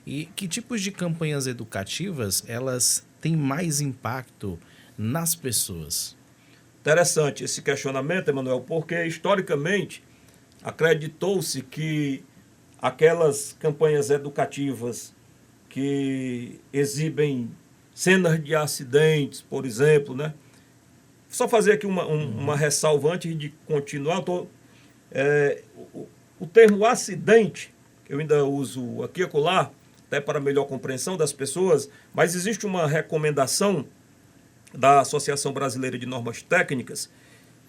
E que tipos de campanhas educativas elas têm mais impacto nas pessoas? Interessante esse questionamento, Emanuel, porque historicamente acreditou-se que aquelas campanhas educativas que exibem cenas de acidentes, por exemplo, né? Só fazer aqui uma ressalva antes de continuar. O termo acidente, eu ainda uso aqui e acolá, até para melhor compreensão das pessoas, mas existe uma recomendação da Associação Brasileira de Normas Técnicas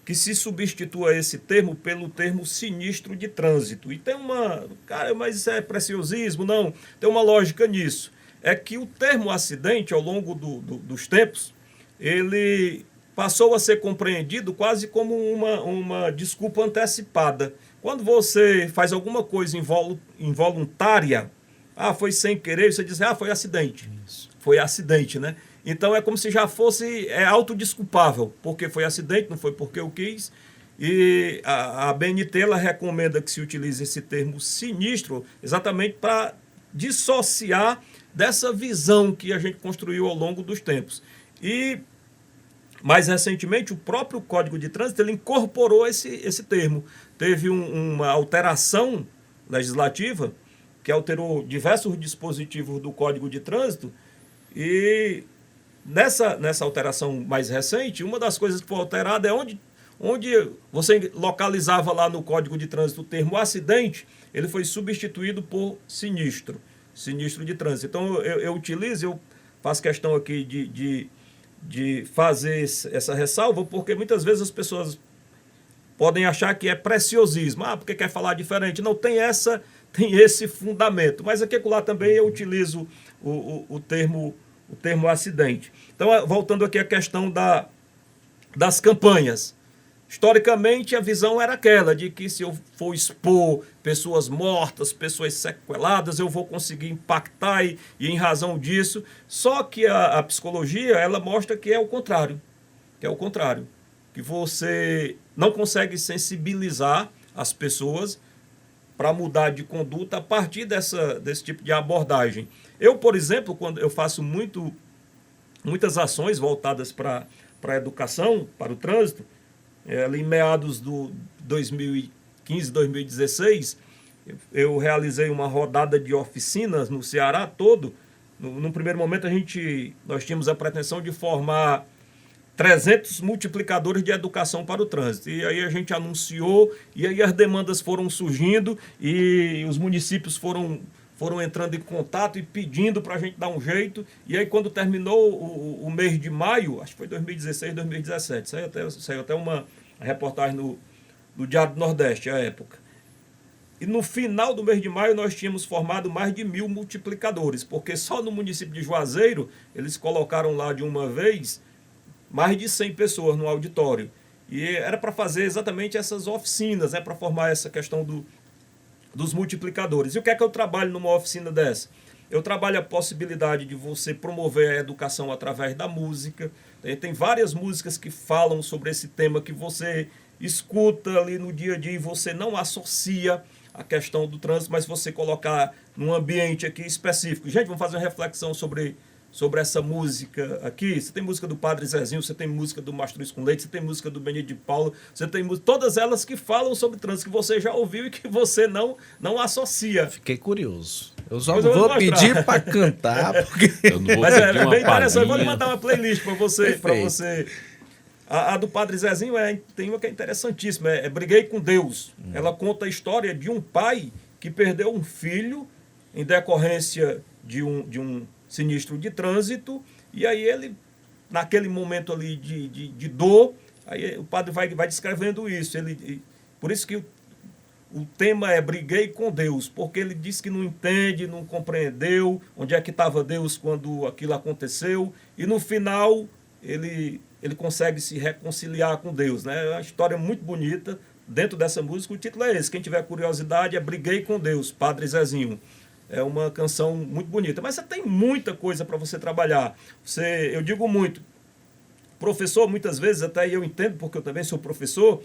que se substitua esse termo pelo termo sinistro de trânsito. E tem uma... Cara, mas isso é preciosismo? Não, tem uma lógica nisso. É que o termo acidente, ao longo dos tempos, ele passou a ser compreendido quase como uma desculpa antecipada. Quando você faz alguma coisa involuntária, foi sem querer, você diz, foi acidente. Isso. Foi acidente, né? Então é como se já fosse autodesculpável, porque foi acidente, não foi porque eu quis. E a BNT ela recomenda que se utilize esse termo sinistro exatamente para dissociar dessa visão que a gente construiu ao longo dos tempos. E mais recentemente, o próprio Código de Trânsito ele incorporou esse termo. Teve uma alteração legislativa que alterou diversos dispositivos do Código de Trânsito e nessa alteração mais recente, uma das coisas que foi alterada é onde você localizava lá no Código de Trânsito o termo acidente, ele foi substituído por sinistro de trânsito. Então eu faço questão aqui de fazer essa ressalva, porque muitas vezes as pessoas podem achar que é preciosismo, porque quer falar diferente. Não, tem esse fundamento. Mas aqui lá também eu utilizo o termo acidente. Então, voltando aqui à questão das campanhas. Historicamente, a visão era aquela de que se eu for expor pessoas mortas, pessoas sequeladas, eu vou conseguir impactar e em razão disso. Só que a psicologia, ela mostra que é o contrário. Que você não consegue sensibilizar as pessoas para mudar de conduta a partir desse tipo de abordagem. Eu, por exemplo, quando eu faço muitas ações voltadas para a educação, para o trânsito, ali em meados do 2015, 2016, eu realizei uma rodada de oficinas no Ceará todo. No primeiro momento, nós tínhamos a pretensão de formar 300 multiplicadores de educação para o trânsito. E aí a gente anunciou, e aí as demandas foram surgindo, e os municípios foram entrando em contato e pedindo para a gente dar um jeito. E aí, quando terminou o mês de maio, acho que foi 2016, 2017, saiu até uma reportagem no Diário do Nordeste, à época. E no final do mês de maio, nós tínhamos formado mais de 1.000 multiplicadores, porque só no município de Juazeiro, eles colocaram lá de uma vez mais de 100 pessoas no auditório. E era para fazer exatamente essas oficinas, para formar essa questão dos multiplicadores. E o que é que eu trabalho numa oficina dessa? Eu trabalho a possibilidade de você promover a educação através da música. Tem várias músicas que falam sobre esse tema que você escuta ali no dia a dia e você não associa a questão do trânsito, mas você colocar num ambiente aqui específico. Gente, vamos fazer uma reflexão sobre essa música aqui. Você tem música do Padre Zezinho, você tem música do Mastruz com Leite, você tem música do Benito de Paulo, você tem todas elas que falam sobre trânsito, que você já ouviu e que você não associa. Fiquei curioso. Eu só não vou pedir para cantar, porque... Eu não vou Mas pedir é uma bem interessante. Eu palhinha. vou mandar uma playlist para você. A do Padre Zezinho tem uma que é interessantíssima. Briguei com Deus. Ela conta a história de um pai que perdeu um filho em decorrência de um sinistro de trânsito, e aí ele, naquele momento ali de dor, aí o padre vai descrevendo isso. Por isso que o tema é Briguei com Deus, porque ele diz que não entende, não compreendeu onde é que estava Deus quando aquilo aconteceu, e no final ele consegue se reconciliar com Deus, né? É uma história muito bonita. Dentro dessa música, o título é esse. Quem tiver curiosidade, Briguei com Deus, Padre Zezinho. É uma canção muito bonita. Mas você tem muita coisa para você trabalhar. Eu digo muito. Professor, muitas vezes, até eu entendo, porque eu também sou professor,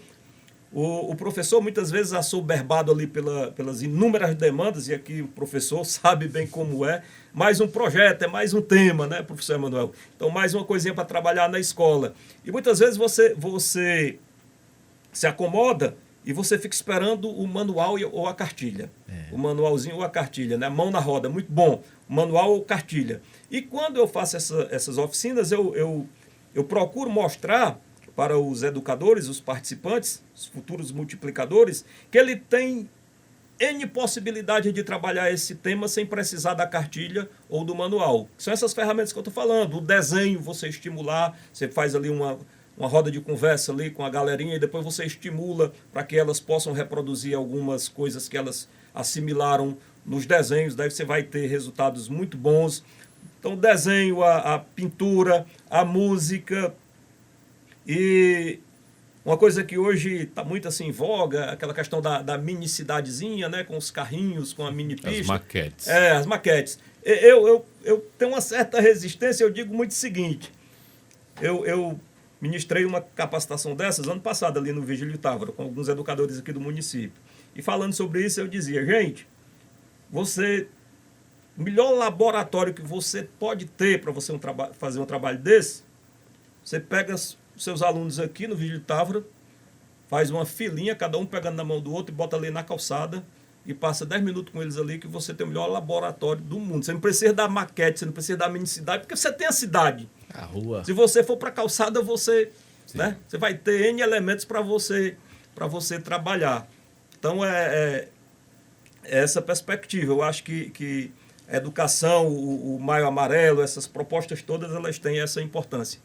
O professor, muitas vezes, assoberbado ali pelas inúmeras demandas, e aqui o professor sabe bem como é, mais um projeto, é mais um tema, né, professor Emanuel? Então, mais uma coisinha para trabalhar na escola. E muitas vezes você se acomoda e você fica esperando o manual ou a cartilha. O manualzinho ou a cartilha, né? Mão na roda, muito bom. Manual ou cartilha. E quando eu faço essas oficinas, eu procuro mostrar para os educadores, os participantes, os futuros multiplicadores, que ele tem N possibilidade de trabalhar esse tema sem precisar da cartilha ou do manual. São essas ferramentas que eu estou falando. O desenho, você estimular, você faz ali uma roda de conversa ali com a galerinha e depois você estimula para que elas possam reproduzir algumas coisas que elas assimilaram nos desenhos. Daí você vai ter resultados muito bons. Então, o desenho, a pintura, a música. E uma coisa que hoje está muito assim em voga, aquela questão da mini cidadezinha, né, com os carrinhos, com a mini pista. As maquetes. As maquetes. Eu tenho uma certa resistência, eu digo muito o seguinte, eu ministrei uma capacitação dessas ano passado ali no Vigílio Távora, com alguns educadores aqui do município. E falando sobre isso, eu dizia, gente, o melhor laboratório que você pode ter para você fazer um trabalho desse, você pega os seus alunos aqui no Vigílio Távora, faz uma filinha, cada um pegando na mão do outro e bota ali na calçada e passa 10 minutos com eles ali que você tem o melhor laboratório do mundo. Você não precisa da maquete, você não precisa da mini cidade, porque você tem a cidade. A rua. Se você for para a calçada, você vai ter N elementos para você trabalhar. Então, é essa perspectiva. Eu acho que a educação, o Maio Amarelo, essas propostas todas, elas têm essa importância.